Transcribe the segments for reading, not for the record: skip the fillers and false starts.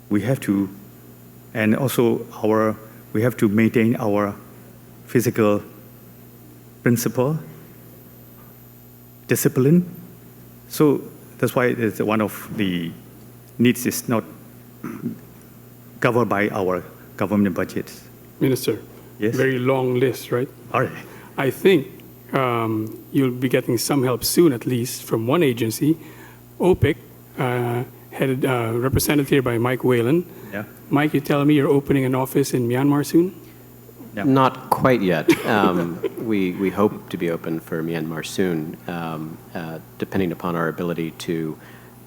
we have to, and also we have to maintain our physical principle, discipline. So that's why it's one of the needs is not covered by our government budgets. Minister, yes? Very long list, right? All right. I think you'll be getting some help soon, at least, from one agency, OPIC, headed represented here by Mike Whalen. Yeah. Mike, you're telling me you're opening an office in Myanmar soon? Yeah. Not quite yet. We hope to be open for Myanmar soon, depending upon our ability to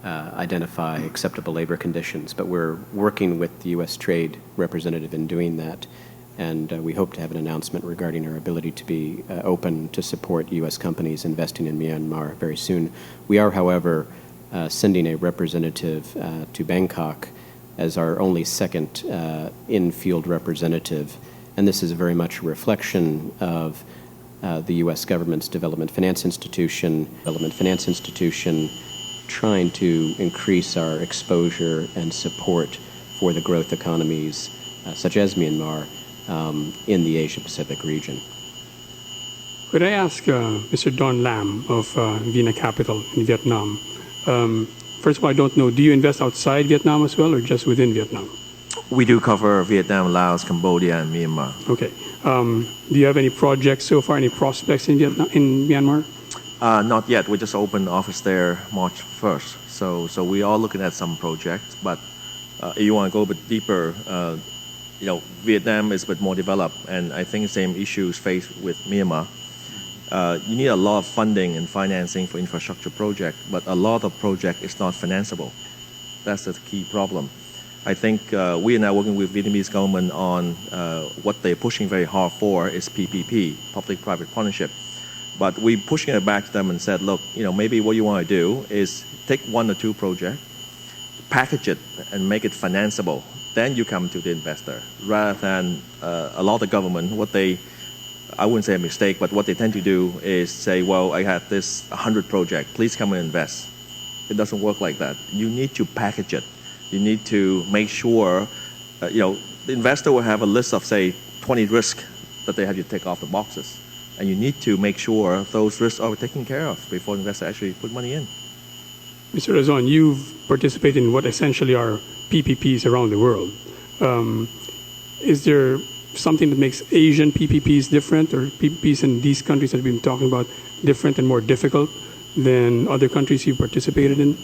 identify acceptable labor conditions. But we're working with the U.S. Trade Representative in doing that, and we hope to have an announcement regarding our ability to be open to support U.S. companies investing in Myanmar very soon. We are, however, sending a representative to Bangkok as our only second in-field representative. And this is very much a reflection of the U.S. government's Development Finance Institution, trying to increase our exposure and support for the growth economies, such as Myanmar, in the Asia-Pacific region. Could I ask Mr. Don Lam of Vina Capital in Vietnam? First of all, I don't know, do you invest outside Vietnam as well or just within Vietnam? We do cover Vietnam, Laos, Cambodia, and Myanmar. Okay. Do you have any projects so far, any prospects in Myanmar? Not yet. We just opened office there March 1st. So we are looking at some projects. But if you want to go a bit deeper, Vietnam is a bit more developed, and I think the same issues faced with Myanmar. You need a lot of funding and financing for infrastructure projects, but a lot of project is not financeable. That's the key problem. I think we are now working with Vietnamese government on what they're pushing very hard for is PPP, public-private partnership. But we're pushing it back to them and said, look, maybe what you want to do is take one or two projects, package it, and make it financeable. Then you come to the investor, rather than a lot of government, I wouldn't say a mistake, but what they tend to do is say, well, I had this 100 project, please come and invest. It doesn't work like that. You need to package it. You need to make sure, the investor will have a list of, say, 20 risks that they have to take off the boxes. And you need to make sure those risks are taken care of before the investor actually put money in. Mr. Razon, you've participated in what essentially are PPPs around the world. Is there something that makes Asian PPPs different, or PPPs in these countries that we've been talking about different and more difficult than other countries you've participated in?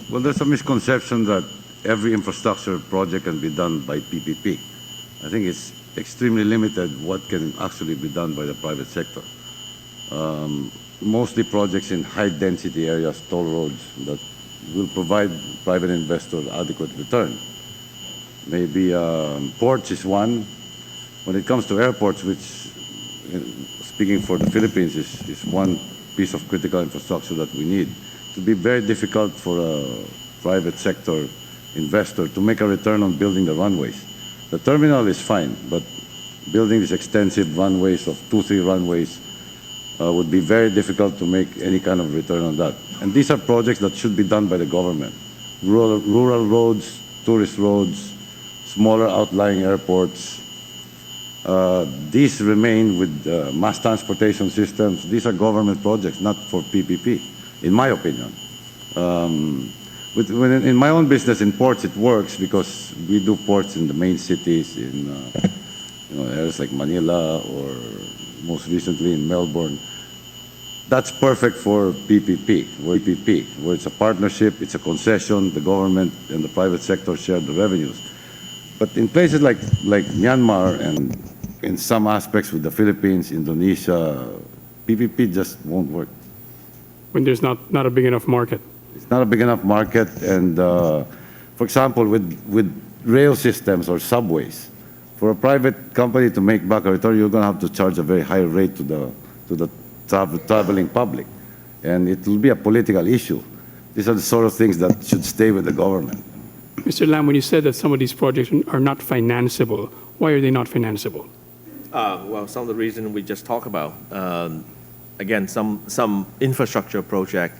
Well, there's a misconception that every infrastructure project can be done by PPP. I think it's extremely limited what can actually be done by the private sector. Mostly projects in high-density areas, toll roads, that will provide private investors adequate return. Maybe ports is one. When it comes to airports, which, speaking for the Philippines, is one piece of critical infrastructure that we need, it will be very difficult for a private sector investor to make a return on building the runways. The terminal is fine, but building these extensive runways of 2-3 runways would be very difficult to make any kind of return on that. And these are projects that should be done by the government. Rural roads, tourist roads, smaller outlying airports. These remain with mass transportation systems. These are government projects, not for PPP, in my opinion. In my own business in ports, it works because we do ports in the main cities, in areas like Manila or most recently in Melbourne. That's perfect for PPP, where it's a partnership, it's a concession, the government and the private sector share the revenues. But in places like Myanmar and in some aspects with the Philippines, Indonesia, PPP just won't work. When there's not a big enough market. It's not a big enough market, and for example, with rail systems or subways, for a private company to make back a return, you're going to have to charge a very high rate to the traveling public, and it will be a political issue. These are the sort of things that should stay with the government. Mr. Lam, when you said that some of these projects are not financeable, why are they not financeable? Well, some of the reasons we just talked about. Again, some infrastructure project,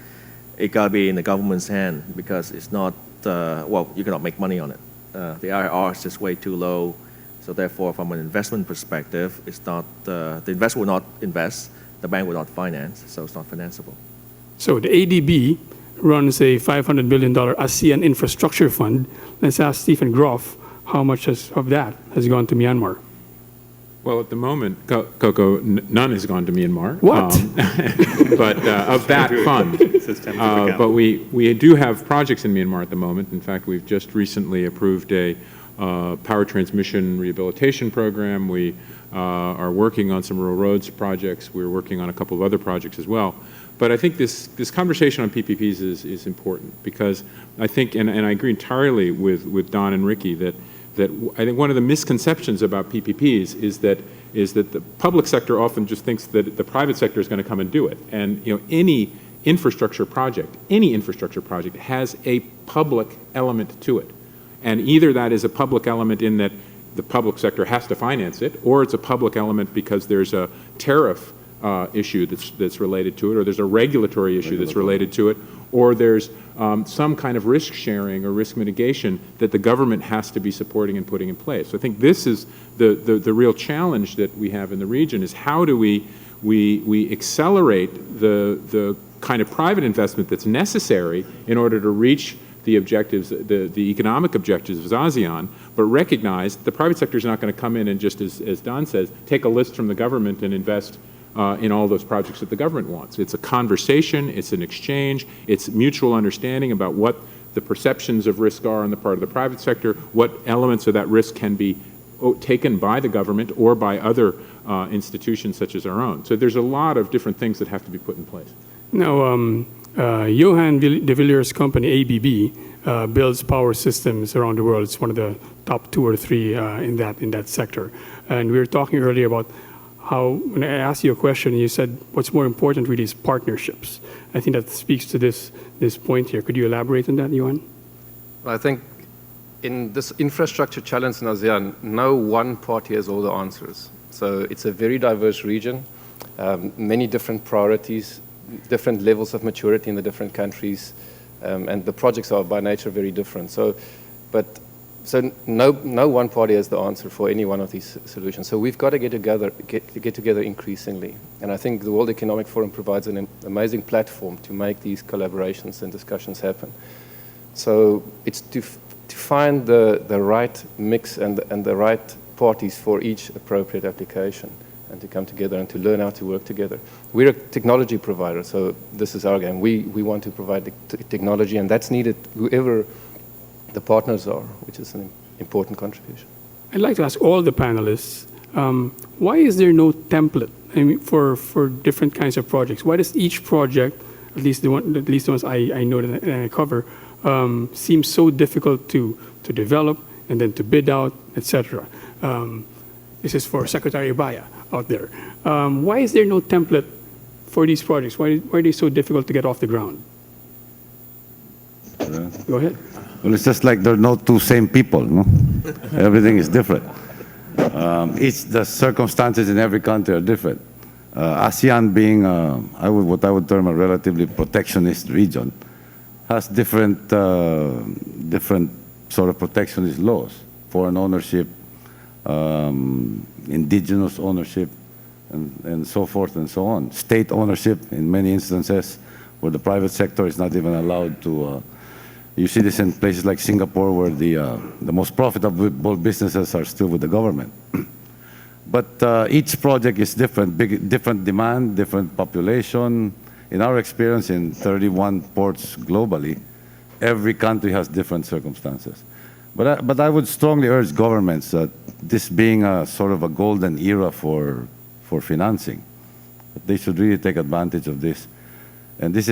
it got to be in the government's hand because it's not, you cannot make money on it. the IRR is just way too low. So therefore, from an investment perspective, it's not, the investor will not invest, the bank will not finance, so it's not financeable. So the ADB runs a $500 billion ASEAN infrastructure fund. Let's ask Stephen Groff how much of that has gone to Myanmar. Well, at the moment, Coco, none has gone to Myanmar. What? But of that fund. But we do have projects in Myanmar at the moment. In fact, we've just recently approved a power transmission rehabilitation program. We are working on some rural roads projects. We're working on a couple of other projects as well. But I think this conversation on PPPs is important because I think, and I agree entirely with Don and Ricky, that I think one of the misconceptions about PPPs is that the public sector often just thinks that the private sector is going to come and do it. And any infrastructure project has a public element to it. And either that is a public element in that the public sector has to finance it, or it's a public element because there's a tariff issue that's related to it, or there's a regulatory issue that's related to it, or there's some kind of risk sharing or risk mitigation that the government has to be supporting and putting in place. So I think this is the real challenge that we have in the region is how do we accelerate the kind of private investment that's necessary in order to reach the objectives, the economic objectives of ASEAN, but recognize the private sector is not going to come in and just, as Don says, take a list from the government and invest in all those projects that the government wants. It's a conversation, it's an exchange, it's mutual understanding about what the perceptions of risk are on the part of the private sector, what elements of that risk can be taken by the government or by other institutions such as our own. So there's a lot of different things that have to be put in place. Now, Johan de Villiers' company, ABB, builds power systems around the world. It's one of the top 2 or 3 in that sector. And we were talking earlier about how, when I asked you a question, you said what's more important really is partnerships. I think that speaks to this point here. Could you elaborate on that, Johan? Well, I think in this infrastructure challenge in ASEAN, no one party has all the answers. So it's a very diverse region, many different priorities, different levels of maturity in the different countries, and the projects are by nature very different. So no one party has the answer for any one of these solutions. So we've got to get together increasingly. And I think the World Economic Forum provides an amazing platform to make these collaborations and discussions happen. So it's to find the right mix and the right parties for each appropriate application, and to come together and to learn how to work together. We're a technology provider, so this is our game. We want to provide the technology, and that's needed whoever the partners are, which is an important contribution. I'd like to ask all the panelists, why is there no template for different kinds of projects? Why does each project, at least the ones I know and I cover, seem so difficult to develop and then to bid out, etc.? This is for Secretary Baya out there. Why is there no template for these projects? Why are they so difficult to get off the ground? Go ahead. Well, it's just like there are no two same people, no? Everything is different. The circumstances in every country are different. ASEAN being what I would term a relatively protectionist region, has different sort of protectionist laws, foreign ownership, indigenous ownership, and so forth and so on. State ownership in many instances where the private sector is not even allowed to. You see this in places like Singapore where the most profitable businesses are still with the government. But each project is different, different demand, different population. In our experience in 31 ports globally, every country has different circumstances. But I would strongly urge governments that this being a sort of a golden era for financing, they should really take advantage of this. And this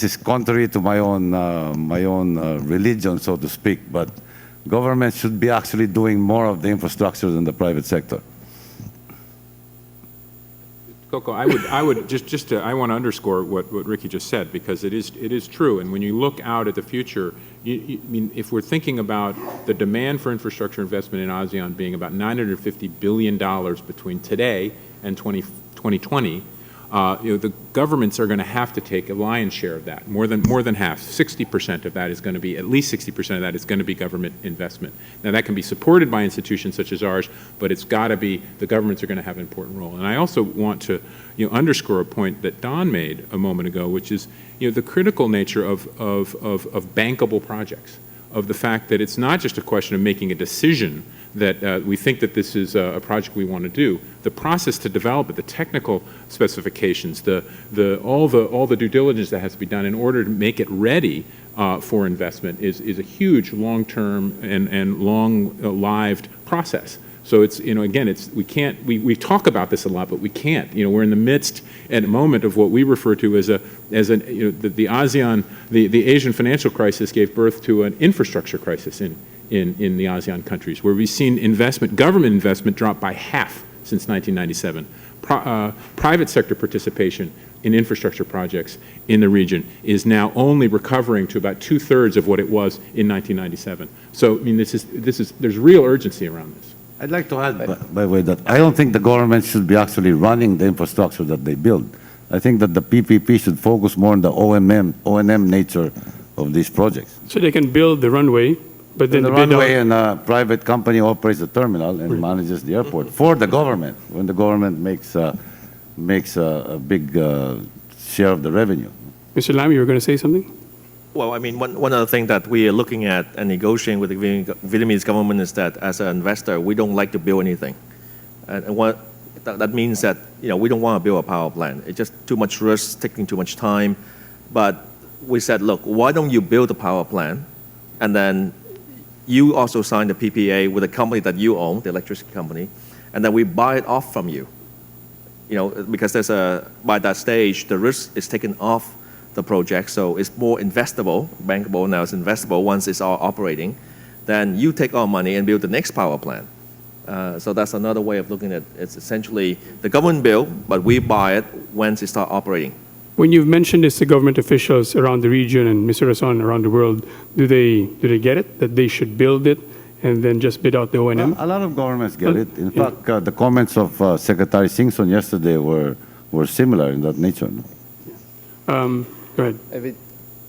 is contrary to my own religion, so to speak, but governments should be actually doing more of the infrastructure than the private sector. Coco, I would just I want to underscore what Ricky just said, because it is true. And when you look out at the future, I mean, if we're thinking about the demand for infrastructure investment in ASEAN being about $950 billion between today and 2020, the governments are going to have to take a lion's share of that, more than half. 60% of that is going to be, at least 60% of that is going to be government investment. Now, that can be supported by institutions such as ours, but it's got to be, the governments are going to have an important role. And I also want to underscore a point that Don made a moment ago, which is the critical nature of bankable projects, of the fact that it's not just a question of making a decision that we think that this is a project we want to do. The process to develop it, the technical specifications, all the due diligence that has to be done in order to make it ready for investment is a huge long-term and long-lived process. So it's, again, we talk about this a lot, but we can't. We're in the midst at a moment of what we refer to as the ASEAN, the Asian financial crisis gave birth to an infrastructure crisis in the ASEAN countries, where we've seen government investment drop by half since 1997. Private sector participation in infrastructure projects in the region is now only recovering to about 2/3 of what it was in 1997. So, there's real urgency around this. I'd like to add, by the way, that I don't think the government should be actually running the infrastructure that they build. I think that the PPP should focus more on the O&M nature of these projects. So they can build the runway, but then the runway and a private company operates the terminal and manages the airport for the government, when the government makes a big share of the revenue. Mr. Lam, you were going to say something? Well, one other thing that we are looking at and negotiating with the Vietnamese government is that as an investor, we don't like to build anything. And what that means that, we don't want to build a power plant. It's just too much risk, taking too much time. But we said, look, why don't you build a power plant, and then you also sign the PPA with a company that you own, the electricity company, and then we buy it off from you. Because by that stage, the risk is taken off the project, so it's more investable, bankable now, it's investable once it's all operating. Then you take our money and build the next power plant. So that's another way of looking at it. It's essentially the government build, but we buy it once it starts operating. When you've mentioned this to government officials around the region and Mr. Rason around the world, do they get it, that they should build it and then just bid out the O&M? A lot of governments get it. In fact, the comments of Secretary Singson yesterday were similar in that nature. Go ahead.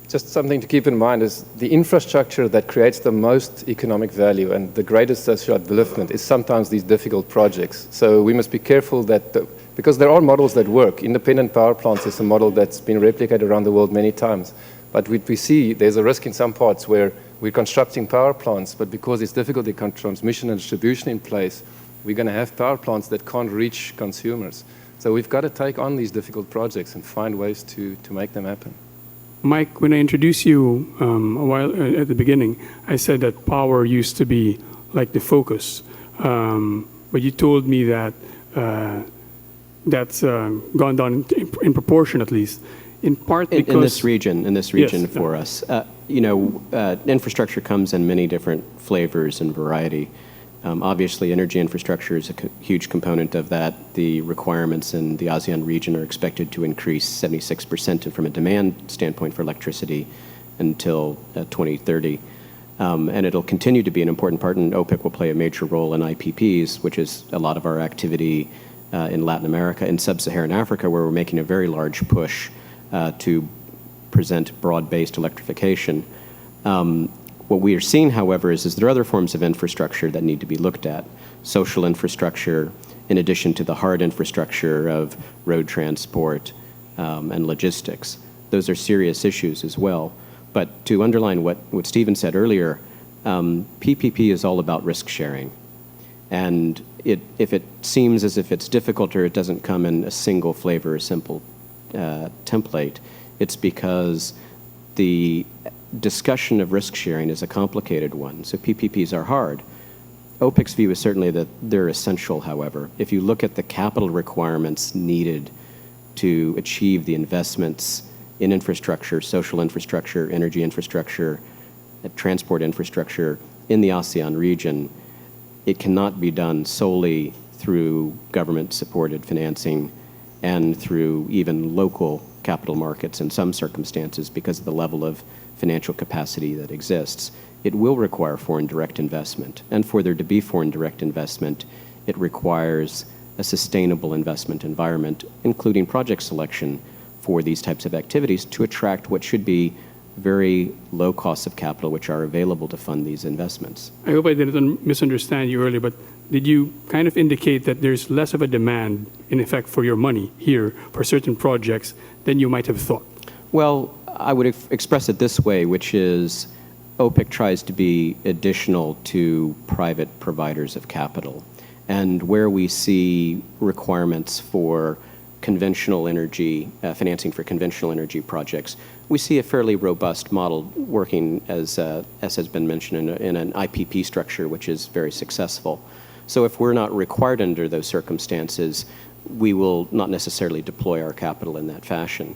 Just something to keep in mind is the infrastructure that creates the most economic value and the greatest social upliftment is sometimes these difficult projects. So we must be careful that, because there are models that work. Independent power plants is a model that's been replicated around the world many times. But we see there's a risk in some parts where we're constructing power plants, but because it's difficult to get transmission and distribution in place, we're going to have power plants that can't reach consumers. So we've got to take on these difficult projects and find ways to make them happen. Mike, when I introduced you a while at the beginning, I said that power used to be like the focus. But you told me that that's gone down in proportion, at least, in part because... In this region yes, for us. Infrastructure comes in many different flavors and variety. Obviously, energy infrastructure is a huge component of that. The requirements in the ASEAN region are expected to increase 76% from a demand standpoint for electricity until 2030. And it'll continue to be an important part, and OPIC will play a major role in IPPs, which is a lot of our activity in Latin America and sub-Saharan Africa, where we're making a very large push to present broad-based electrification. What we are seeing, however, is there are other forms of infrastructure that need to be looked at. Social infrastructure, in addition to the hard infrastructure of road transport and logistics. Those are serious issues as well. But to underline what Stephen said earlier, PPP is all about risk sharing. And if it seems as if it's difficult or it doesn't come in a single flavor, a simple template, it's because the discussion of risk sharing is a complicated one. So PPPs are hard. OPIC's view is certainly that they're essential, however. If you look at the capital requirements needed to achieve the investments in infrastructure, social infrastructure, energy infrastructure, transport infrastructure in the ASEAN region, it cannot be done solely through government-supported financing and through even local capital markets in some circumstances because of the level of financial capacity that exists. It will require foreign direct investment. And for there to be foreign direct investment, it requires a sustainable investment environment, including project selection for these types of activities to attract what should be very low costs of capital which are available to fund these investments. I hope I didn't misunderstand you earlier, but did you kind of indicate that there's less of a demand, in effect, for your money here for certain projects than you might have thought? Well, I would express it this way, which is OPIC tries to be additional to private providers of capital. And where we see requirements for conventional energy, financing for conventional energy projects, we see a fairly robust model working, as has been mentioned, in an IPP structure, which is very successful. So if we're not required under those circumstances, we will not necessarily deploy our capital in that fashion.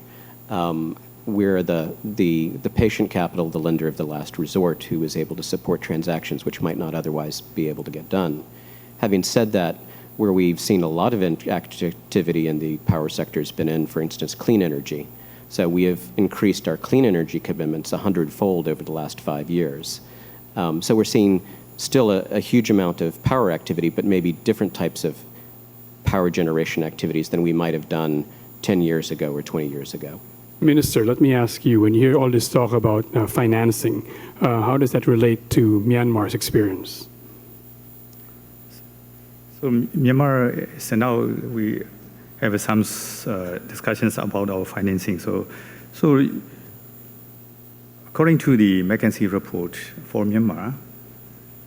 We're the patient capital, the lender of the last resort, who is able to support transactions which might not otherwise be able to get done. Having said that, where we've seen a lot of activity in the power sector has been in, for instance, clean energy. So we have increased our clean energy commitments 100-fold over the last 5 years. So we're seeing still a huge amount of power activity, but maybe different types of power generation activities than we might have done 10 years ago or 20 years ago. Minister, let me ask you, when you hear all this talk about financing, how does that relate to Myanmar's experience? So Myanmar, so now we have some discussions about our financing. So according to the McKinsey report for Myanmar,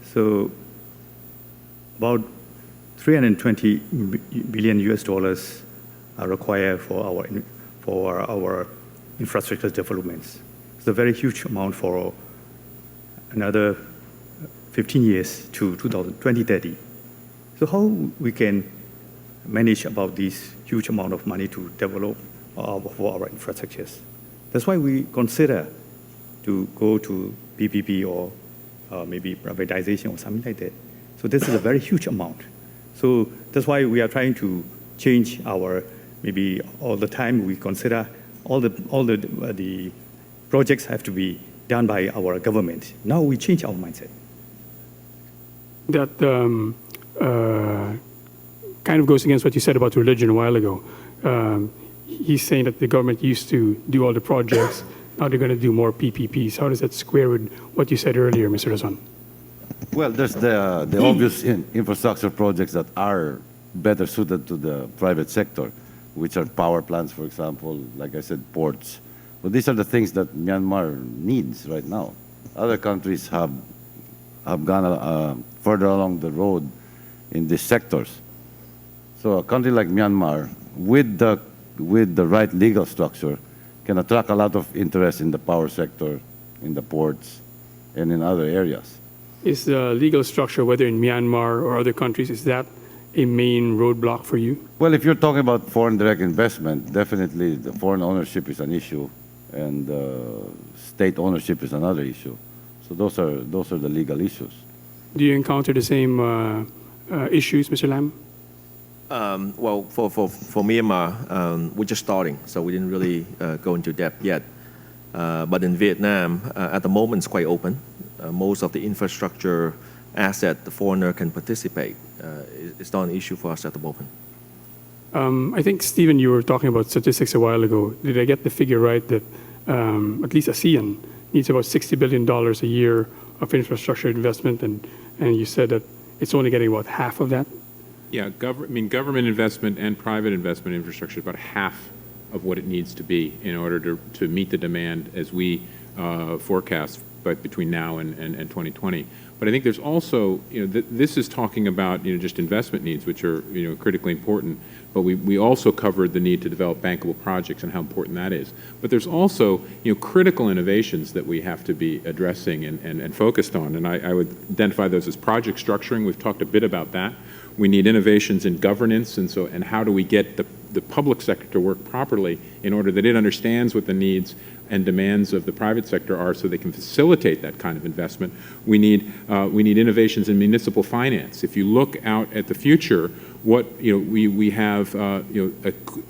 so about 320 billion US dollars are required for our infrastructure developments. It's a very huge amount for another 15 years to 2030. So how we can manage about this huge amount of money to develop for our infrastructures? That's why we consider to go to PPP or maybe privatization or something like that. So this is a very huge amount. So that's why we are trying to change our, maybe all the time we consider all the projects have to be done by our government. Now we change our mindset. That kind of goes against what you said about religion a while ago. He's saying that the government used to do all the projects, now they're going to do more PPPs. How does that square with what you said earlier, Mr. Razon? Well, there's the obvious infrastructure projects that are better suited to the private sector, which are power plants, for example, like I said, ports. But these are the things that Myanmar needs right now. Other countries have gone further along the road in these sectors. So a country like Myanmar, with the right legal structure, can attract a lot of interest in the power sector, in the ports, and in other areas. Is the legal structure, whether in Myanmar or other countries, is that a main roadblock for you? Well, if you're talking about foreign direct investment, definitely the foreign ownership is an issue, and state ownership is another issue. So those are the legal issues. Do you encounter the same issues, Mr. Lam? Well, for Myanmar, we're just starting, so we didn't really go into depth yet. But in Vietnam, at the moment, it's quite open. Most of the infrastructure asset the foreigner can participate. It's not an issue for us at the moment. I think, Stephen, you were talking about statistics a while ago. Did I get the figure right that at least ASEAN needs about $60 billion a year of infrastructure investment, and you said that it's only getting about half of that? Yeah, government investment and private investment infrastructure is about half of what it needs to be in order to meet the demand as we forecast, but between now and 2020. But I think there's also, this is talking about, just investment needs, which are, critically important. But we also covered the need to develop bankable projects and how important that is. But there's also, critical innovations that we have to be addressing and focused on. And I would identify those as project structuring. We've talked a bit about that. We need innovations in governance, and how do we get the public sector to work properly in order that it understands what the needs and demands of the private sector are, so they can facilitate that kind of investment. We need innovations in municipal finance. If you look out at the future, we have a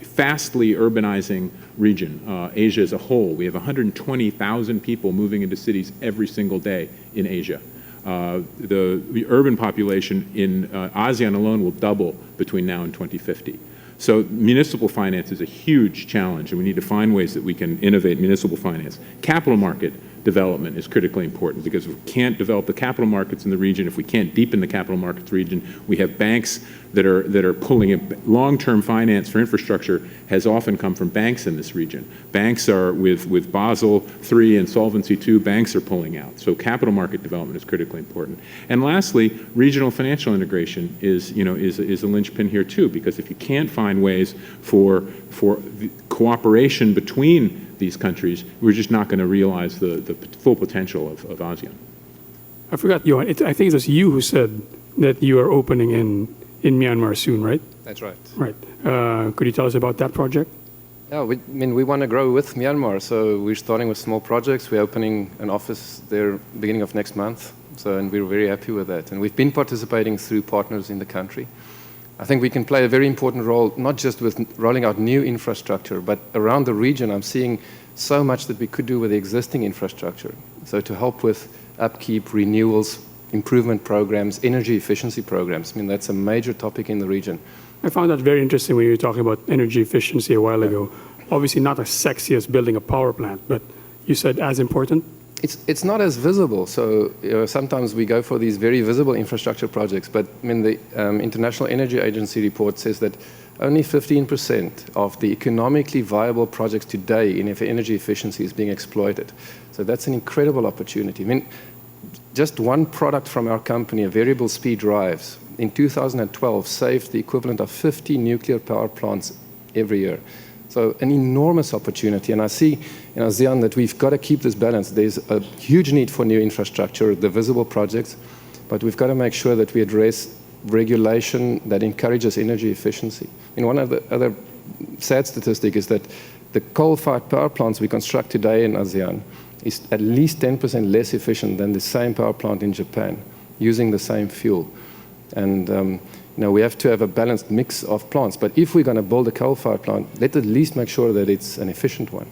fastly urbanizing region, Asia as a whole. We have 120,000 people moving into cities every single day in Asia. the urban population in ASEAN alone will double between now and 2050. So municipal finance is a huge challenge, and we need to find ways that we can innovate municipal finance. Capital market development is critically important, because if we can't develop the capital markets in the region, if we can't deepen the capital markets region, we have banks that are pulling in. Long-term finance for infrastructure has often come from banks in this region. Banks are, with Basel III and Solvency II, banks are pulling out. So capital market development is critically important. And lastly, regional financial integration is a linchpin here too, because if you can't find ways for the cooperation between these countries, we're just not going to realize the full potential of ASEAN. I forgot, Johan, I think it was you who said that you are opening in Myanmar soon, right? That's right. Right. Could you tell us about that project? Yeah, we want to grow with Myanmar, so we're starting with small projects. We're opening an office there beginning of next month, and we're very happy with that. And we've been participating through partners in the country. I think we can play a very important role, not just with rolling out new infrastructure, but around the region. I'm seeing so much that we could do with the existing infrastructure. So to help with upkeep, renewals, improvement programs, energy efficiency programs. I mean, that's a major topic in the region. I found that very interesting when you were talking about energy efficiency a while ago. Obviously not as sexy as building a power plant, but you said as important? It's not as visible. So sometimes we go for these very visible infrastructure projects, but I mean, the International Energy Agency report says that only 15% of the economically viable projects today in energy efficiency is being exploited. So that's an incredible opportunity. I mean, just one product from our company, a variable speed drives, in 2012 saved the equivalent of 50 nuclear power plants every year. So an enormous opportunity, and I see in ASEAN that we've got to keep this balance. There's a huge need for new infrastructure, the visible projects, but we've got to make sure that we address regulation that encourages energy efficiency. And one of the other sad statistic is that the coal-fired power plants we construct today in ASEAN is at least 10% less efficient than the same power plant in Japan, using the same fuel. And we have to have a balanced mix of plants. But if we're going to build a coal-fired plant, let's at least make sure that it's an efficient one.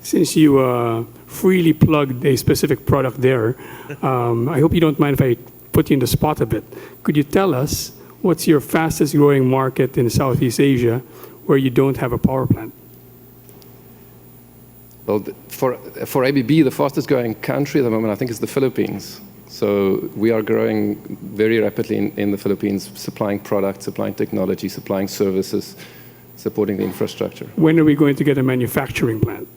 Since you freely plugged a specific product there, I hope you don't mind if I put you in the spot a bit. Could you tell us what's your fastest growing market in Southeast Asia where you don't have a power plant? Well, for ABB, the fastest growing country at the moment, I think, is the Philippines. So we are growing very rapidly in the Philippines, supplying products, supplying technology, supplying services, supporting the infrastructure. When are we going to get a manufacturing plant?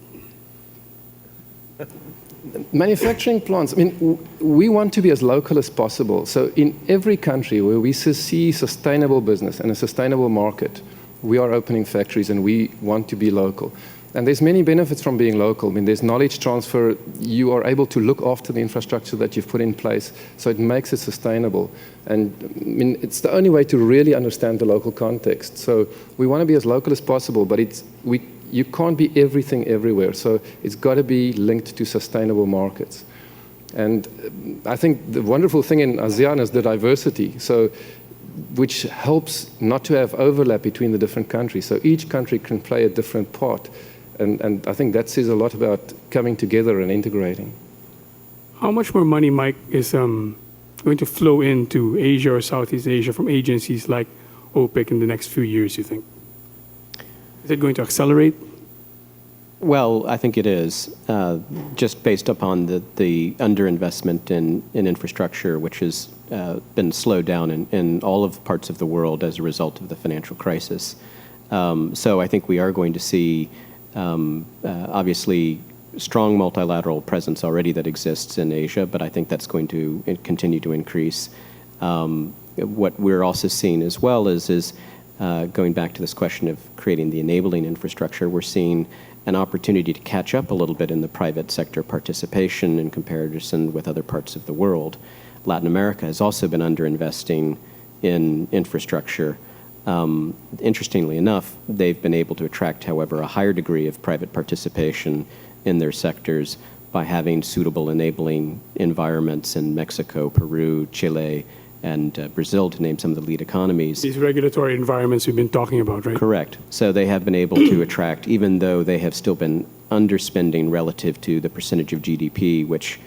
Manufacturing plants, I mean, we want to be as local as possible. So in every country where we see sustainable business and a sustainable market, we are opening factories and we want to be local. And there's many benefits from being local. I mean, there's knowledge transfer. You are able to look after the infrastructure that you've put in place, so it makes it sustainable. And I mean, it's the only way to really understand the local context. So we want to be as local as possible, but you can't be everything everywhere. So it's got to be linked to sustainable markets. And I think the wonderful thing in ASEAN is the diversity, which helps not to have overlap between the different countries. So each country can play a different part. And I think that says a lot about coming together and integrating. How much more money, Mike, is going to flow into Asia or Southeast Asia from agencies like OPIC in the next few years, you think? Is it going to accelerate? Well, I think it is, just based upon the underinvestment in infrastructure, which has been slowed down in all of parts of the world as a result of the financial crisis. So I think we are going to see, obviously, strong multilateral presence already that exists in Asia, but I think that's going to continue to increase. What we're also seeing as well is going back to this question of creating the enabling infrastructure, we're seeing an opportunity to catch up a little bit in the private sector participation in comparison with other parts of the world. Latin America has also been underinvesting in infrastructure. Interestingly enough, they've been able to attract, however, a higher degree of private participation in their sectors by having suitable enabling environments in Mexico, Peru, Chile, and Brazil, to name some of the lead economies. These regulatory environments we've been talking about, right? Correct. So they have been able to attract, even though they have still been underspending relative to the percentage of GDP, which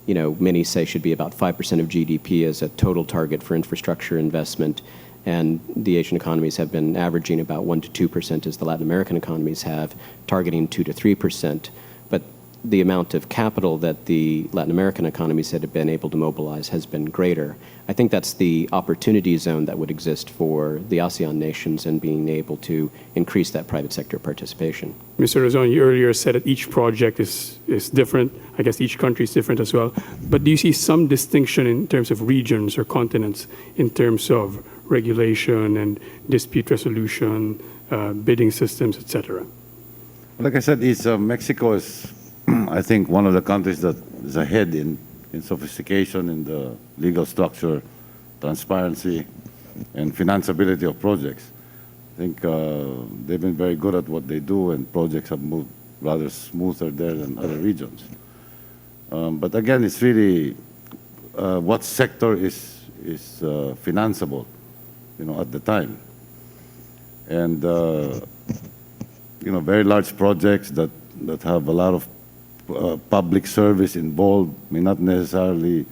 many say should be about 5% of GDP as a total target for infrastructure investment. And the Asian economies have been averaging about 1 to 2%, as the Latin American economies have, targeting 2 to 3%. But the amount of capital that the Latin American economies have been able to mobilize has been greater. I think that's the opportunity zone that would exist for the ASEAN nations in being able to increase that private sector participation. Mr. Razon, you earlier said that each project is different. I guess each country is different as well. But do you see some distinction in terms of regions or continents in terms of regulation and dispute resolution, bidding systems, etc.? Like I said, Mexico is, I think, one of the countries that is ahead in sophistication in the legal structure, transparency, and financeability of projects. I think they've been very good at what they do, and projects have moved rather smoother there than other regions. But again, it's really what sector is financeable, at the time. And very large projects that have a lot of public service involved may not necessarily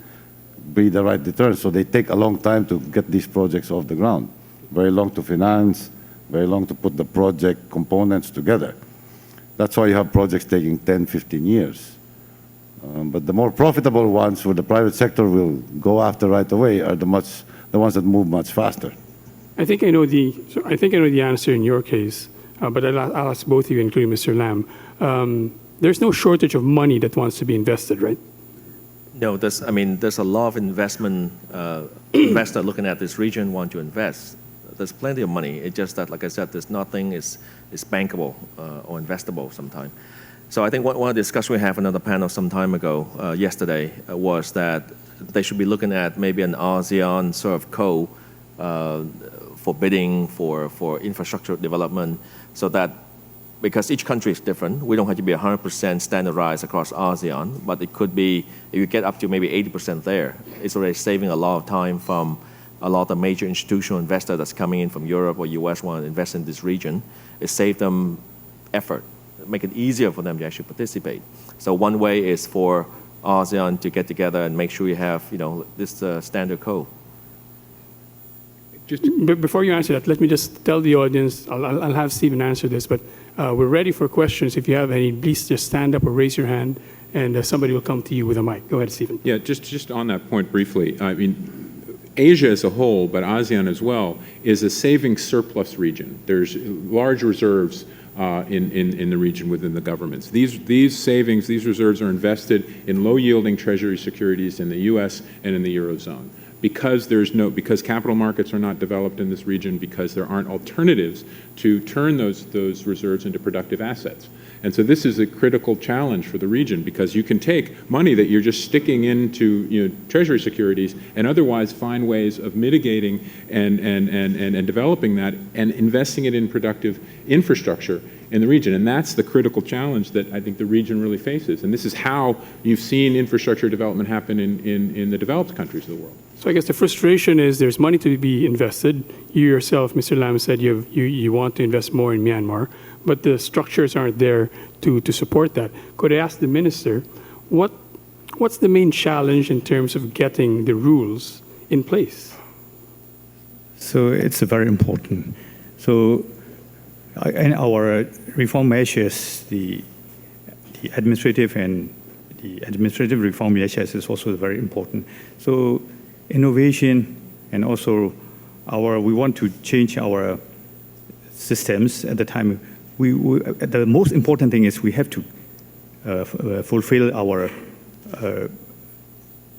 be the right return. So they take a long time to get these projects off the ground. Very long to finance, very long to put the project components together. That's why you have projects taking 10, 15 years. But the more profitable ones, where the private sector will go after right away, are the ones that move much faster. I think I know the answer in your case, but I'll ask both of you, including Mr. Lam. There's no shortage of money that wants to be invested, right? No, there's a lot of investment, investors looking at this region want to invest. There's plenty of money. It's just that, like I said, there's nothing is bankable or investable sometimes. So I think one of the discussions we had another panel some time ago, yesterday, was that they should be looking at maybe an ASEAN sort of code for bidding for infrastructure development, so that, because each country is different, we don't have to be 100% standardized across ASEAN, but it could be, if you get up to maybe 80% there, it's already saving a lot of time from a lot of major institutional investors that's coming in from Europe or US want to invest in this region. It saves them effort, make it easier for them to actually participate. So one way is for ASEAN to get together and make sure you have, this standard code. Before you answer that, let me just tell the audience, I'll have Stephen answer this, but we're ready for questions. If you have any, please just stand up or raise your hand, and somebody will come to you with a mic. Go ahead, Stephen. Yeah, just on that point briefly. I mean, Asia as a whole, but ASEAN as well, is a saving surplus region. There's large reserves in the region within the governments. These savings, these reserves are invested in low-yielding treasury securities in the U.S. and in the Eurozone. Because capital markets are not developed in this region, because there aren't alternatives to turn those reserves into productive assets. And so this is a critical challenge for the region, because you can take money that you're just sticking into treasury securities and otherwise find ways of mitigating and developing that and investing it in productive infrastructure in the region. And that's the critical challenge that I think the region really faces. And this is how you've seen infrastructure development happen in the developed countries of the world. So I guess the frustration is there's money to be invested. You yourself, Mr. Lam, said you want to invest more in Myanmar, but the structures aren't there to support that. Could I ask the minister, what's the main challenge in terms of getting the rules in place? So it's very important. So in our reform measures, the administrative reform measures is also very important. So innovation, and also we want to change our systems at the time. The most important thing is we have to fulfill our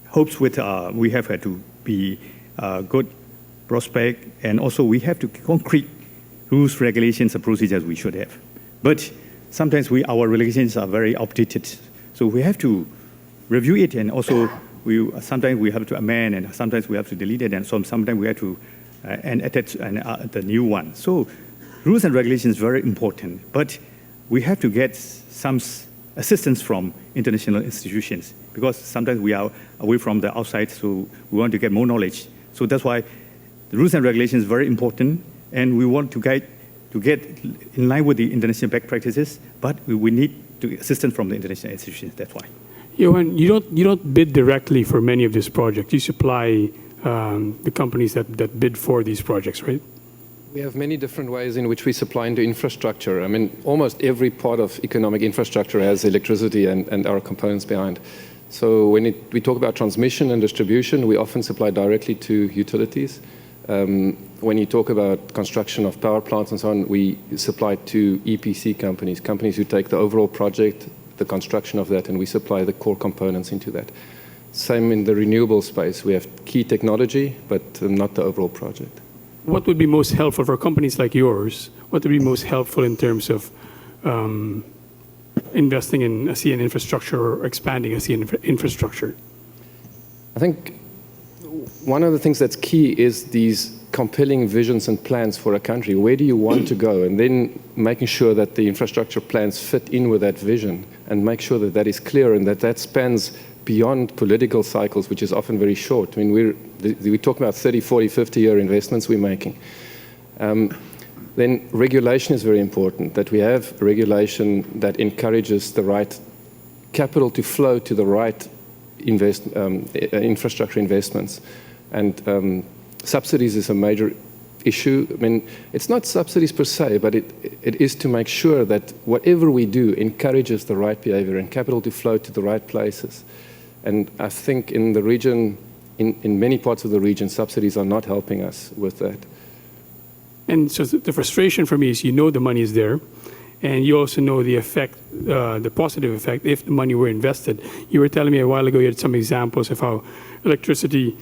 hopes with, we have to be good prospect, and also we have to concrete rules, regulations, and procedures we should have. But sometimes our regulations are very outdated, so we have to review it, and also sometimes we have to amend, and sometimes we have to delete it, and sometimes we have to attach the new one. So rules and regulations is very important, but we have to get some assistance from international institutions, because sometimes we are away from the outside, so we want to get more knowledge. So that's why the rules and regulations is very important, and we want to get in line with the international best practices, but we need assistance from the international institutions. That's why. Johan, you don't bid directly for many of these projects. You supply the companies that bid for these projects, right? We have many different ways in which we supply into infrastructure. I mean, almost every part of economic infrastructure has electricity and our components behind. So when we talk about transmission and distribution, we often supply directly to utilities. When you talk about construction of power plants and so on, we supply to EPC companies, companies who take the overall project, the construction of that, and we supply the core components into that. Same in the renewable space. We have key technology, but not the overall project. What would be most helpful for companies like yours? What would be most helpful in terms of investing in ASEAN infrastructure or expanding ASEAN infrastructure? I think one of the things that's key is these compelling visions and plans for a country. Where do you want to go? And then making sure that the infrastructure plans fit in with that vision and make sure that that is clear and that that spans beyond political cycles, which is often very short. I mean, we talk about 30, 40, 50-year investments we're making. Then regulation is very important, that we have regulation that encourages the right capital to flow to the right infrastructure investments. And subsidies is a major issue. I mean, it's not subsidies per se, but it is to make sure that whatever we do encourages the right behavior and capital to flow to the right places. And I think in the region, in many parts of the region, subsidies are not helping us with that. And so the frustration for me is, you know, the money is there, and you also know the effect, the positive effect, if the money were invested. You were telling me a while ago you had some examples of how electricity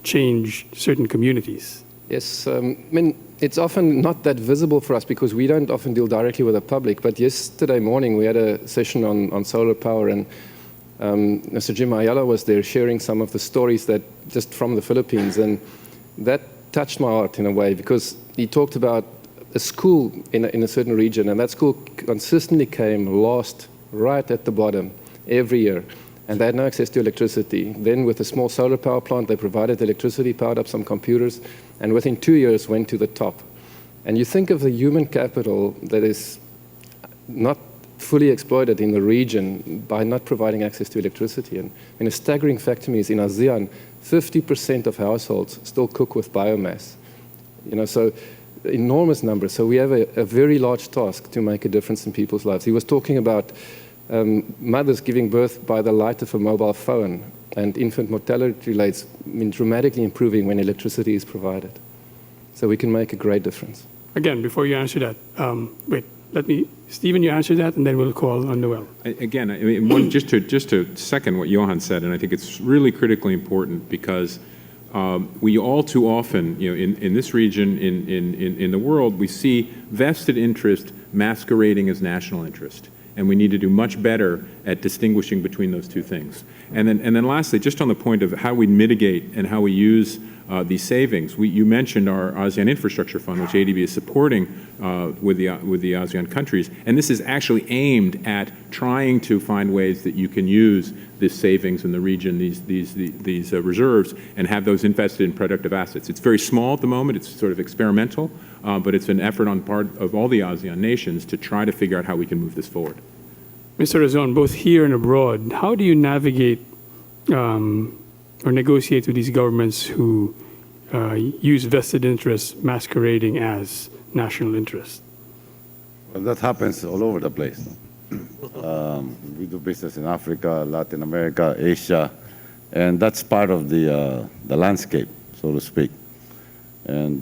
changed certain communities. Yes, I mean, it's often not that visible for us because we don't often deal directly with the public. But yesterday morning we had a session on solar power, and Mr. Jim Ayala was there sharing some of the stories that just from the Philippines, and that touched my heart in a way because he talked about a school in a certain region, and that school consistently came last right at the bottom every year, and they had no access to electricity. Then with a small solar power plant, they provided electricity, powered up some computers, and within 2 years went to the top. And you think of the human capital that is not fully exploited in the region by not providing access to electricity. And a staggering fact to me is in ASEAN, 50% of households still cook with biomass. You know, so enormous numbers. So we have a very large task to make a difference in people's lives. He was talking about mothers giving birth by the light of a mobile phone, and infant mortality rates dramatically improving when electricity is provided. So we can make a great difference. Again, before you answer that, wait. Stephen, you answer that, and then we'll call on Noel. Again, I mean, just to second what Johan said, and I think it's really critically important because we all too often, you know, in this region, in the world, we see vested interest masquerading as national interest. And we need to do much better at distinguishing between those two things. And then lastly, just on the point of how we mitigate and how we use these savings, you mentioned our ASEAN Infrastructure Fund, which ADB is supporting with the ASEAN countries. And this is actually aimed at trying to find ways that you can use this savings in the region, these reserves, and have those invested in productive assets. It's very small at the moment. It's sort of experimental, but it's an effort on part of all the ASEAN nations to try to figure out how we can move this forward. Mr. Razon, both here and abroad, how do you navigate or negotiate with these governments who use vested interests masquerading as national interest? Well, that happens all over the place. We do business in Africa, Latin America, Asia, and that's part of the landscape, so to speak. And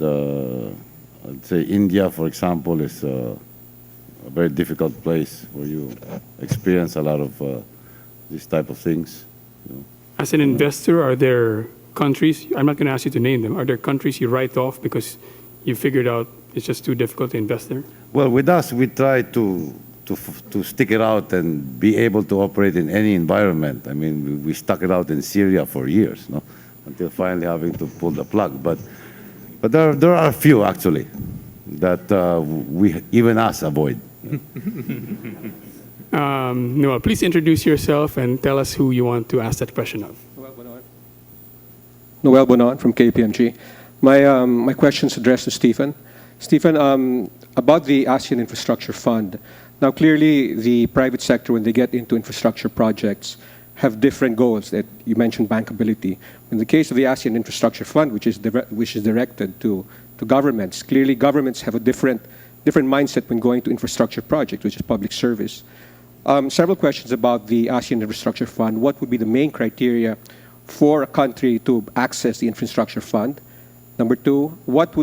I'd say India, for example, is a very difficult place where you experience a lot of these type of things. You know. As an investor, are there countries, I'm not going to ask you to name them, are there countries you write off because you figured out it's just too difficult to invest there? Well, with us, we try to stick it out and be able to operate in any environment. I mean, we stuck it out in Syria for years, no? Until finally having to pull the plug. But there are a few, actually, that even us avoid. Noel, please introduce yourself and tell us who you want to ask that question of. Noel Bonan from KPMG. My question is addressed to Stephen. Stephen, about the ASEAN Infrastructure Fund. Now, clearly, the private sector, when they get into infrastructure projects, have different goals. That you mentioned bankability. In the case of the ASEAN Infrastructure Fund, which is directed to governments, clearly governments have a different mindset when going to infrastructure projects, which is public service. Several questions about the ASEAN Infrastructure Fund. What would be the main criteria for a country to access the infrastructure fund? Number two, what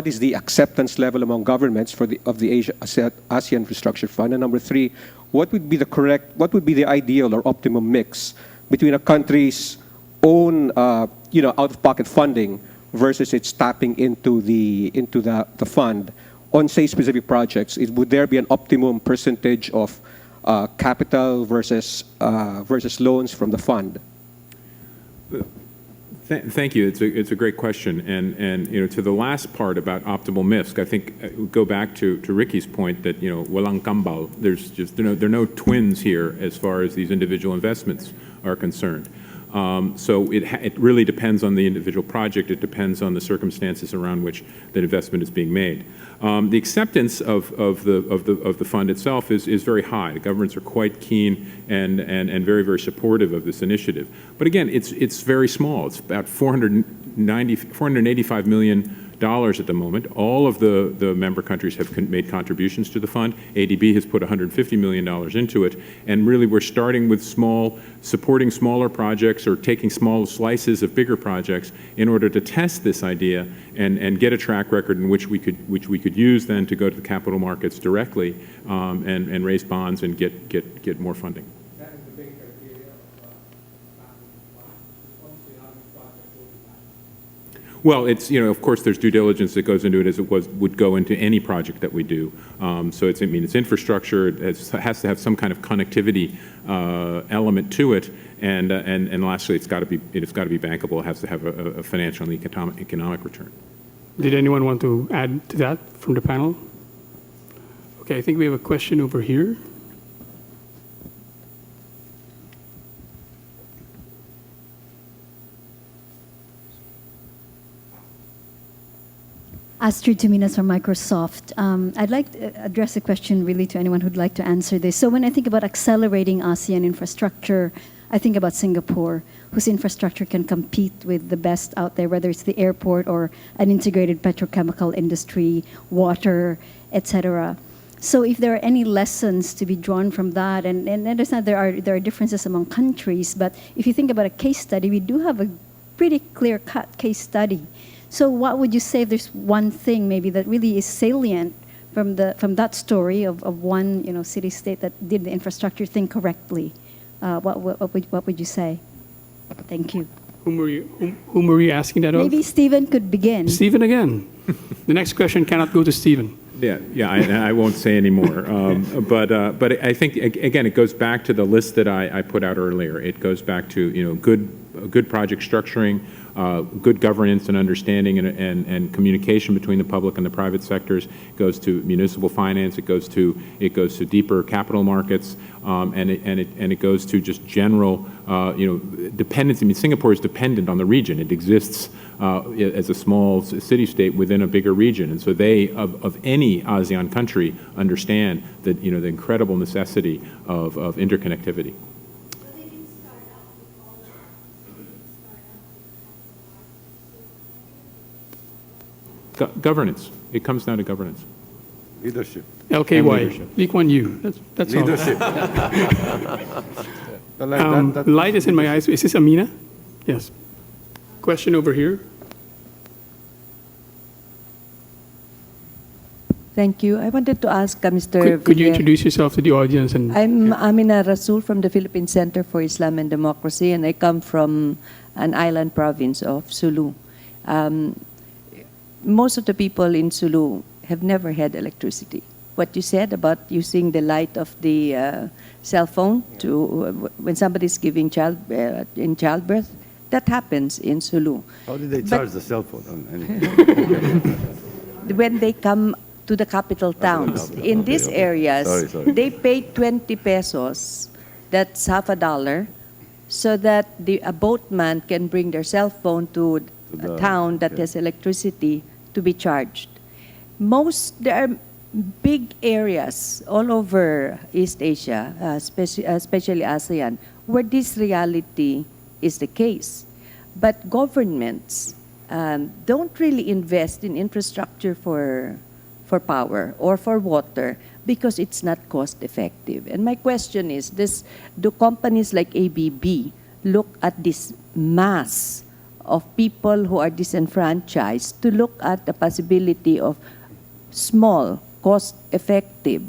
is the acceptance level among governments of the ASEAN Infrastructure Fund? And number three, what would be the ideal or optimum mix between a country's own out-of-pocket funding versus its tapping into the fund on, say, specific projects? Would there be an optimum percentage of capital versus loans from the fund? Thank you. It's a great question, and to the last part about optimal mix, I think go back to Ricky's point that walang kambal. There are no twins here as far as these individual investments are concerned. So it really depends on the individual project. It depends on the circumstances around which that investment is being made. The acceptance of the fund itself is very high. The governments are quite keen and very, very supportive of this initiative. But again, it's very small. It's about $485 million at the moment. All of the member countries have made contributions to the fund. ADB has put $150 million into it, and really we're starting with supporting smaller projects or taking small slices of bigger projects in order to test this idea and get a track record in which we could use then to go to the capital markets directly and raise bonds and get more funding. Well, it's, of course, there's due diligence that goes into it as it would go into any project that we do. So it's infrastructure. It has to have some kind of connectivity element to it, and lastly, it's got to be bankable. It has to have a financial and economic return. Did anyone want to add to that from the panel? Okay, I think we have a question over here. Astrid Tuminas from Microsoft. I'd like to address a question really to anyone who'd like to answer this. So when I think about accelerating ASEAN infrastructure, I think about Singapore, whose infrastructure can compete with the best out there, whether it's the airport or an integrated petrochemical industry, water, etc. So if there are any lessons to be drawn from that, and I understand there are differences among countries, but if you think about a case study, we do have a pretty clear-cut case study. So what would you say if there's one thing maybe that really is salient from that story of one city-state that did the infrastructure thing correctly? What would you say? Thank you. Whom were you asking that of? Maybe Stephen could begin. Stephen again. The next question cannot go to Stephen. Yeah. I won't say any more. But I think again it goes back to the list that I put out earlier. It goes back to good project structuring, good governance and understanding and communication between the public and the private sectors. It goes to municipal finance. It goes to deeper capital markets, and it goes to just general dependency. I mean, Singapore is dependent on the region. It exists as a small city-state within a bigger region, and so they of any ASEAN country understand that the incredible necessity of interconnectivity. Governance. It comes down to governance. Leadership. LKY. Lee Kuan Yew. That's Leadership. all. Light is in my eyes. Is this Amina? Yes. Question over here. Thank you. I wanted to ask Mr. Could you introduce yourself to the audience? I'm Amina Rasul from the Philippine Center for Islam and Democracy, and I come from an island province of Sulu. Most of the people in Sulu have never had electricity. What you said about using the light of the cell phone to when somebody's giving in childbirth, that happens in Sulu. How did they charge the cell phone? When they come to the capital towns, in these areas, they pay 20 pesos, that's $50, so that a boatman can bring their cell phone to a town that has electricity to be charged. There are big areas all over East Asia, especially ASEAN, where this reality is the case. But governments don't really invest in infrastructure for power or for water because it's not cost effective. And my question is, do companies like ABB look at this mass of people who are disenfranchised to look at the possibility of small, cost-effective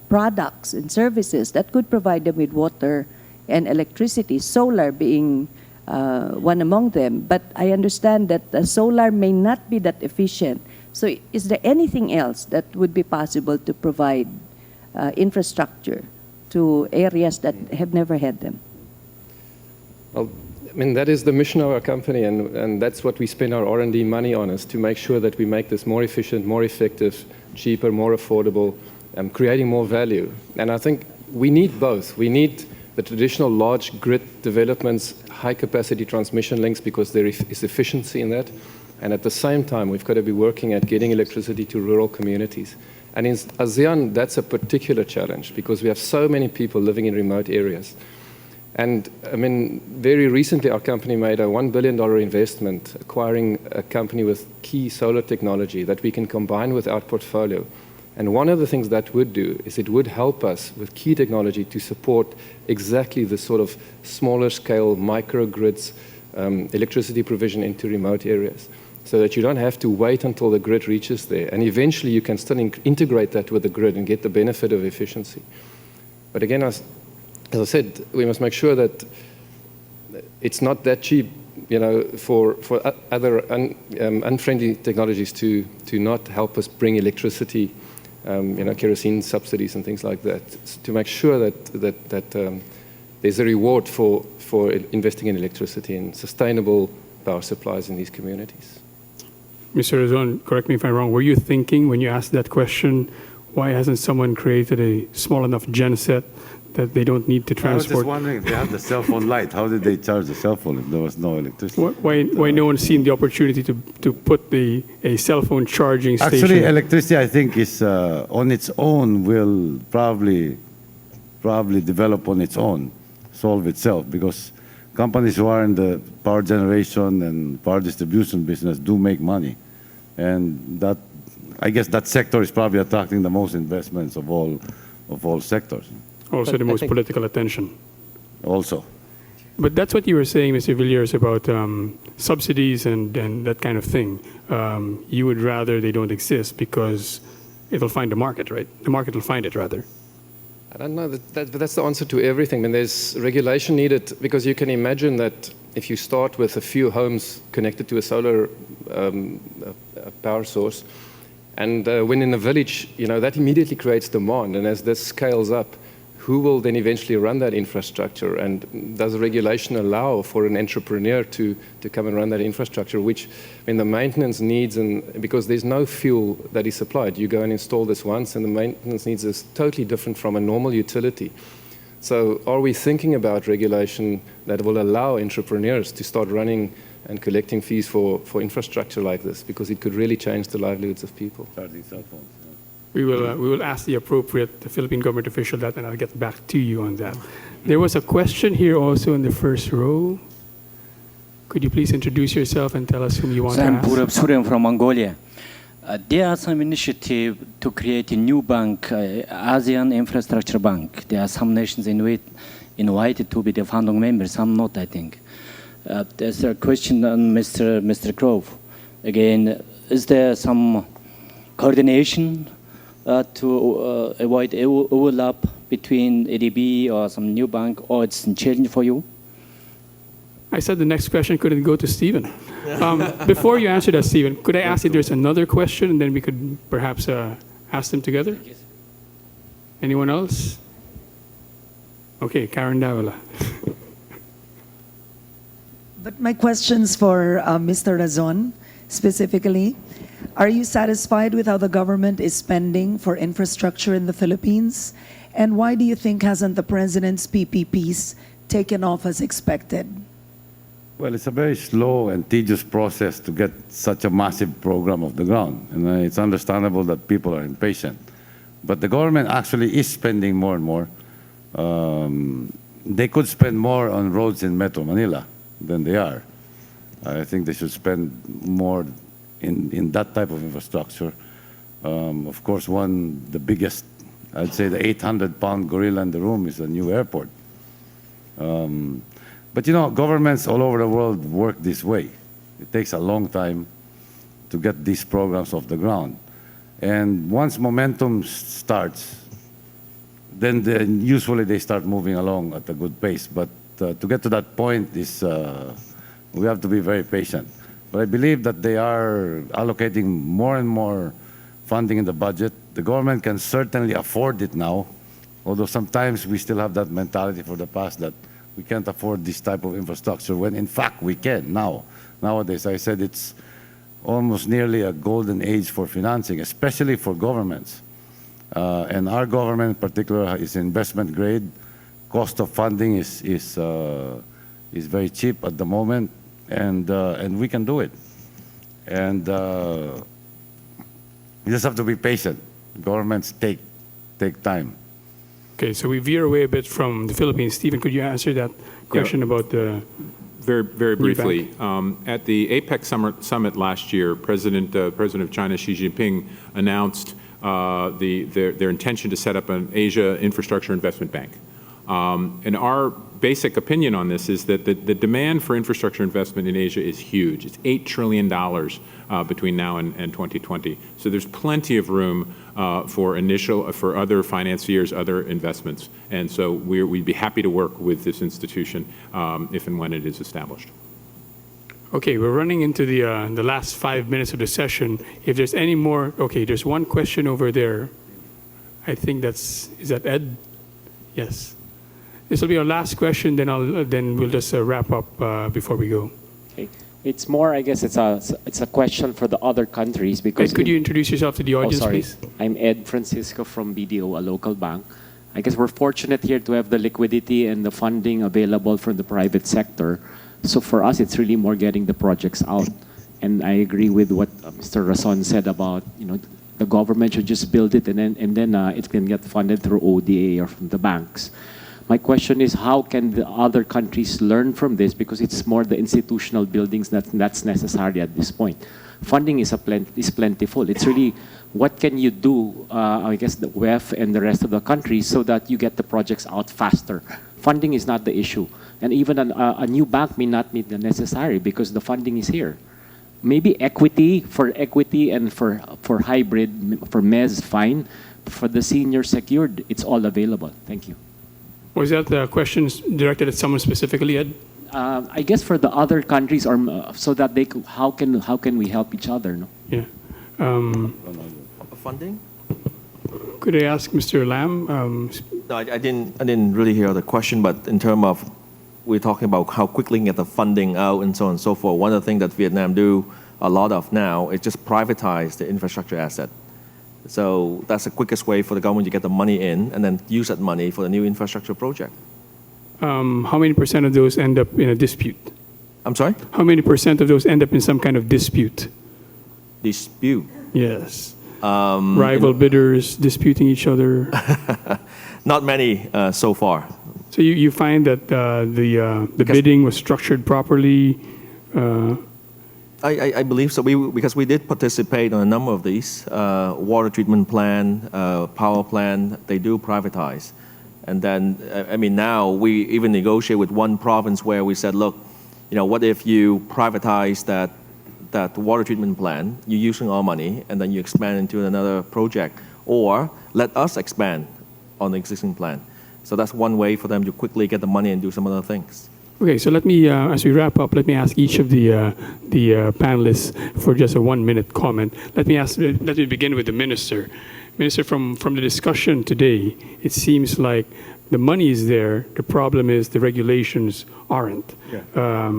products and services that could provide them with water and electricity, solar being one among them? But I understand that the solar may not be that efficient. So is there anything else that would be possible to provide infrastructure to areas that have never had them? Well, I mean, that is the mission of our company, and that's what we spend our R&D money on, is to make sure that we make this more efficient, more effective, cheaper, more affordable, creating more value. And I think we need both. We need the traditional large grid developments, high-capacity transmission links, because there is efficiency in that. And at the same time, we've got to be working at getting electricity to rural communities. And in ASEAN, that's a particular challenge, because we have so many people living in remote areas. And I mean, very recently, our company made a $1 billion investment acquiring a company with key solar technology that we can combine with our portfolio. And one of the things that would do is it would help us with key technology to support exactly the sort of smaller scale microgrids, electricity provision into remote areas, so that you don't have to wait until the grid reaches there. And eventually you can still integrate that with the grid and get the benefit of efficiency. But again, as I said, we must make sure that it's not that cheap, you know, for other unfriendly technologies to not help us bring electricity, you know, kerosene subsidies and things like that, to make sure that there's a reward for investing in electricity and sustainable power supplies in these communities. Mr. Razon, correct me if I'm wrong, were you thinking when you asked that question, why hasn't someone created a small enough genset that they don't need to transport? I was just wondering if they have the cell phone light, how did they charge the cell phone if there was no electricity? Why no one's seen the opportunity to put a cell phone charging station? Actually, electricity, I think, is on its own will probably develop on its own, solve itself, because companies who are in the power generation and power distribution business do make money. And that, I guess that sector is probably attracting the most investments of all sectors. Also But the most political attention. Also. But that's what you were saying, Mr. Villiers, about subsidies and that kind of thing. You would rather they don't exist because it'll find a market, right? The market will find it, rather. I don't know, that's the answer to everything. I mean, there's regulation needed, because you can imagine that if you start with a few homes connected to a solar power source, and when in a village, you know, that immediately creates demand. And as this scales up, who will then eventually run that infrastructure? And does the regulation allow for an entrepreneur to come and run that infrastructure, which, I mean, the maintenance needs, and because there's no fuel that is supplied, you go and install this once, and the maintenance needs is totally different from a normal utility. So are we thinking about regulation that will allow entrepreneurs to start running and collecting fees for infrastructure like this? Because it could really change the livelihoods of people. Charging cell phones. We will ask the appropriate Philippine government official that, and I'll get back to you on that. There was a question here also in the first row. Could you please introduce yourself and tell us whom you want to ask? Purab Surem from Mongolia. There are some initiative to create a new bank, ASEAN Infrastructure Bank. There are some nations invited to be the founding members, some not, I think. There's a question on Mr. Grove. Again, is there some coordination to avoid overlap between ADB or some new bank, or it's a challenge for you? I said the next question couldn't go to Stephen. Before you answer that, Stephen, could I ask if there's another question, and then we could perhaps ask them together? Anyone else? Okay, Karen Davila. But my question's for Mr. Razon, specifically. Are you satisfied with how the government is spending for infrastructure in the Philippines? And why do you think hasn't the president's PPPs taken off as expected? Well, it's a very slow and tedious process to get such a massive program off the ground. And it's understandable that people are impatient. But the government actually is spending more and more. they could spend more on roads in Metro Manila than they are. I think they should spend more in that type of infrastructure. Of course, the biggest, I'd say the 800-pound gorilla in the room is a new airport. But you know, governments all over the world work this way. It takes a long time to get these programs off the ground. And once momentum starts, then usually they start moving along at a good pace. But to get to that point, we have to be very patient. But I believe that they are allocating more and more funding in the budget. The government can certainly afford it now, although sometimes we still have that mentality for the past that we can't afford this type of infrastructure when in fact we can now. Nowadays, I said it's almost nearly a golden age for financing, especially for governments. And our government in particular is investment grade. Cost of funding is very cheap at the moment, and we can do it. And you just have to be patient. Governments take time. Okay, so we veer away a bit from the Philippines. Stephen, could you answer that question about the... Very briefly, at the APEC summit last year, President of China Xi Jinping announced their intention to set up an Asia Infrastructure Investment Bank. And our basic opinion on this is that the demand for infrastructure investment in Asia is huge. It's $8 trillion between now and 2020. So there's plenty of room for other financiers, other investments. And so we'd be happy to work with this institution if and when it is established. Okay, we're running into the last 5 minutes of the session. If there's any more, okay, there's one question over there. I think is that Ed? Yes. This will be our last question, then we'll just wrap up before we go. Okay. It's more, I guess, it's a question for the other countries because. Ed, could you introduce yourself to the audience, please? I'm Ed Francisco from BDO, a local bank. I guess we're fortunate here to have the liquidity and the funding available from the private sector. So for us, it's really more getting the projects out. And I agree with what Mr. Rason said about, the government should just build it and then it can get funded through ODA or from the banks. My question is, how can the other countries learn from this? Because it's more the institutional buildings that's necessary at this point. Funding is plentiful. It's really, what can you do, I guess, the WEF and the rest of the countries so that you get the projects out faster? Funding is not the issue. And even a new bank may not meet the necessary because the funding is here. Maybe equity and for hybrid, for MES, fine. For the senior secured, it's all available. Thank you. Was that the questions directed at someone specifically, Ed? I guess for the other countries, or so that they could, how can we help each other? No? Yeah. Funding? Could I ask Mr. Lam? No, I didn't really hear the question, but in terms of we're talking about how quickly get the funding out and so on and so forth. One of the things that Vietnam do a lot of now is just privatize the infrastructure asset. So that's the quickest way for the government to get the money in and then use that money for the new infrastructure project. How many % of those end up in a dispute? I'm sorry? How many % of those end up in some kind of dispute? Dispute? Yes. Rival bidders disputing each other? Not many so far. So you find that the bidding was structured properly? I believe so. Because we did participate on a number of these. Water treatment plant, power plant, they do privatize. And then, I mean, now we even negotiate with one province where we said, look, what if you privatize that water treatment plant, you're using our money, and then you expand into another project, or let us expand on the existing plant. So that's one way for them to quickly get the money and do some other things. Okay, so let me, as we wrap up, let me ask each of the panelists for just a 1-minute comment. Let me begin with the minister. Minister, from the discussion today, it seems like the money is there. The problem is the regulations aren't. Yeah.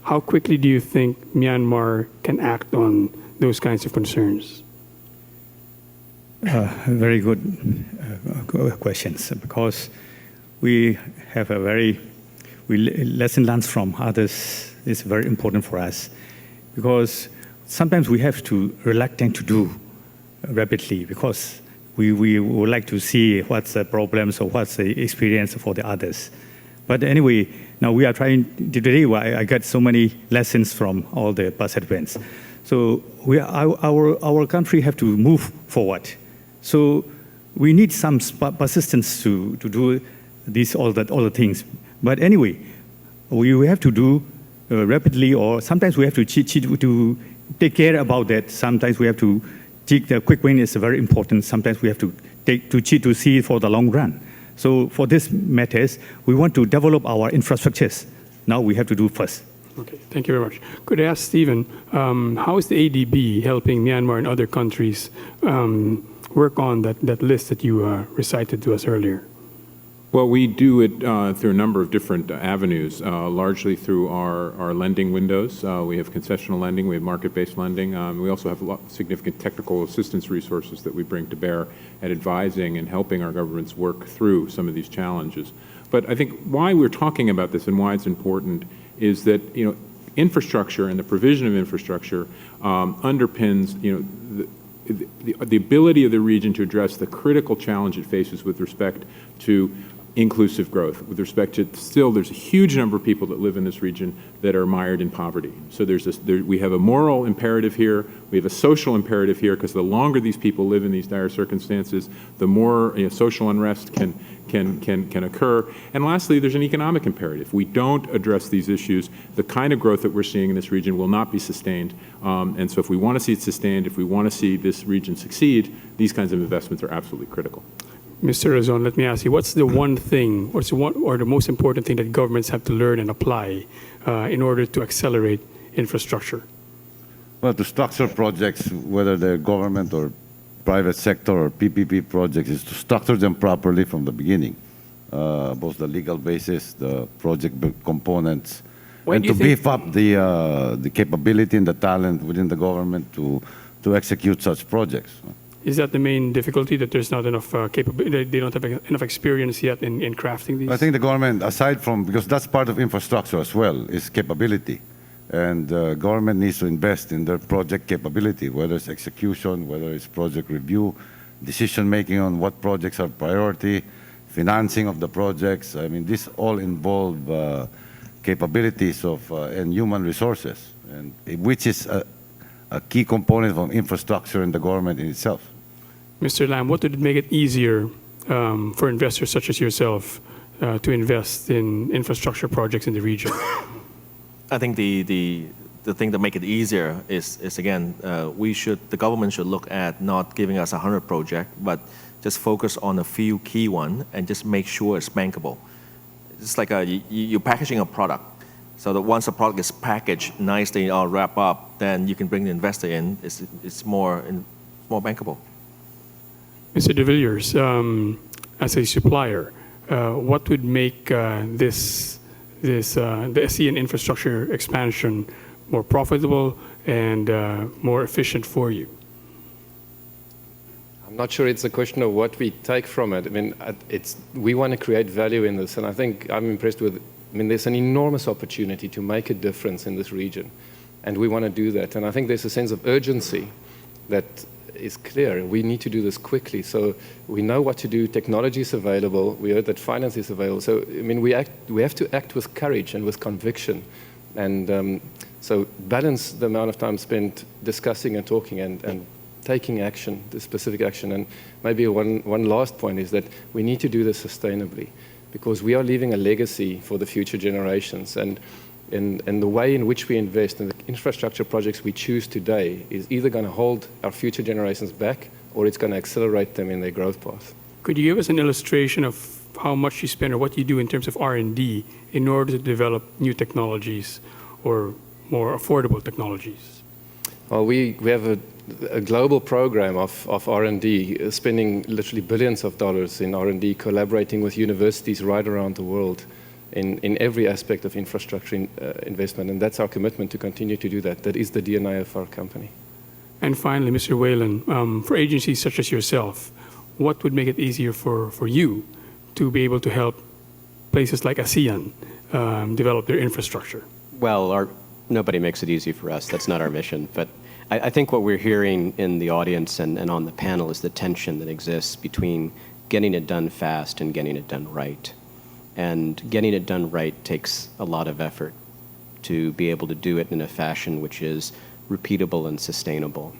How quickly do you think Myanmar can act on those kinds of concerns? Very good questions, because we have lesson learned from others is very important for us, because sometimes we have to reluctant to do rapidly, because we would like to see what's the problems or what's the experience for the others. But anyway, now we are trying, today I got so many lessons from all the past events. So our country have to move forward. So we need some persistence to do all the things. But anyway, we have to do rapidly, or sometimes we have to to take care about that. Sometimes we have to take the quick win is very important. Sometimes we have to cheat to see for the long run. So for this matters, we want to develop our infrastructures. Now we have to do first. Okay, thank you very much. Could I ask Stephen, how is the ADB helping Myanmar and other countries work on that list that you recited to us earlier? Well, we do it through a number of different avenues, largely through our lending windows. We have concessional lending, we have market-based lending. We also have significant technical assistance resources that we bring to bear at advising and helping our governments work through some of these challenges. But I think why we're talking about this and why it's important is that, infrastructure and the provision of infrastructure underpins, the ability of the region to address the critical challenge it faces with respect to inclusive growth, with respect to there's a huge number of people that live in this region that are mired in poverty. So we have a moral imperative here, we have a social imperative here, because the longer these people live in these dire circumstances, the more social unrest can occur. And lastly, there's an economic imperative. We don't address these issues, the kind of growth that we're seeing in this region will not be sustained. And so if we want to see it sustained, if we want to see this region succeed, these kinds of investments are absolutely critical. Mr. Razon, let me ask you, what's the one thing, or the most important thing that governments have to learn and apply in order to accelerate infrastructure? Well, to structure projects, whether they're government or private sector or PPP projects, is to structure them properly from the beginning, both the legal basis, the project components, and to beef up the capability and the talent within the government to execute such projects. Is that the main difficulty, that there's not enough capability, they don't have enough experience yet in crafting these? I think the government, aside from, because that's part of infrastructure as well, is capability. And government needs to invest in their project capability, whether it's execution, whether it's project review, decision-making on what projects are priority, financing of the projects. I mean, this all involve capabilities and human resources, and which is a key component of infrastructure in the government in itself. Mr. Lam, what would make it easier for investors such as yourself to invest in infrastructure projects in the region? I think the thing that make it easier is again, the government should look at not giving us 100 projects, but just focus on a few key ones and just make sure it's bankable. It's like you're packaging a product. So that once a product is packaged nicely, all wrapped up, then you can bring the investor in. It's more bankable. Mr. de Villiers, as a supplier, what would make the ASEAN infrastructure expansion more profitable and more efficient for you? I'm not sure it's a question of what we take from it. I mean, we want to create value in this, and I think I'm impressed with. I mean, there's an enormous opportunity to make a difference in this region, and we want to do that. And I think there's a sense of urgency that is clear. We need to do this quickly. So we know what to do. Technology is available. We heard that finance is available. So, I mean, we have to act with courage and with conviction. And so balance the amount of time spent discussing and talking and taking action, the specific action. And maybe one last point is that we need to do this sustainably, because we are leaving a legacy for the future generations. And the way in which we invest in the infrastructure projects we choose today is either going to hold our future generations back, or it's going to accelerate them in their growth path. Could you give us an illustration of how much you spend or what you do in terms of R&D in order to develop new technologies or more affordable technologies? Well, we have a global program of R&D, spending literally billions of dollars in R&D, collaborating with universities right around the world in every aspect of infrastructure investment. And that's our commitment to continue to do that. That is the DNA of our company. And finally, Mr. Whalen, for agencies such as yourself, what would make it easier for you to be able to help places like ASEAN develop their infrastructure? Well, nobody makes it easy for us. That's not our mission. But I think what we're hearing in the audience and on the panel is the tension that exists between getting it done fast and getting it done right. And getting it done right takes a lot of effort to be able to do it in a fashion which is repeatable and sustainable.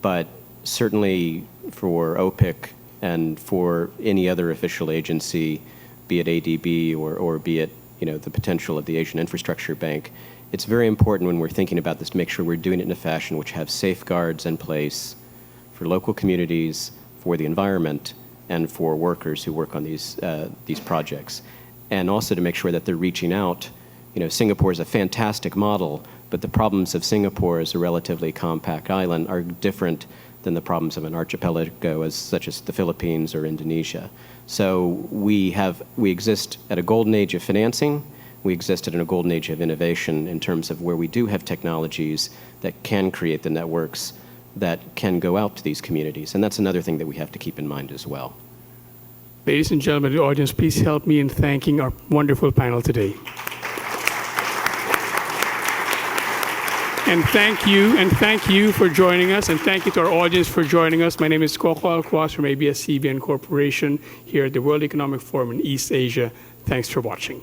But certainly for OPIC and for any other official agency, be it ADB or be it the potential of the Asian Infrastructure Bank, it's very important when we're thinking about this to make sure we're doing it in a fashion which have safeguards in place for local communities, for the environment, and for workers who work on these projects. And also to make sure that they're reaching out. Singapore is a fantastic model, but the problems of Singapore as a relatively compact island are different than the problems of an archipelago such as the Philippines or Indonesia. So we exist at a golden age of financing. We existed in a golden age of innovation in terms of where we do have technologies that can create the networks that can go out to these communities. And that's another thing that we have to keep in mind as well. Ladies and gentlemen of the audience, please help me in thanking our wonderful panel today. And thank you for joining us, and thank you to our audience for joining us. My name is Coco Alquas from ABS-CBN Corporation here at the World Economic Forum in East Asia. Thanks for watching.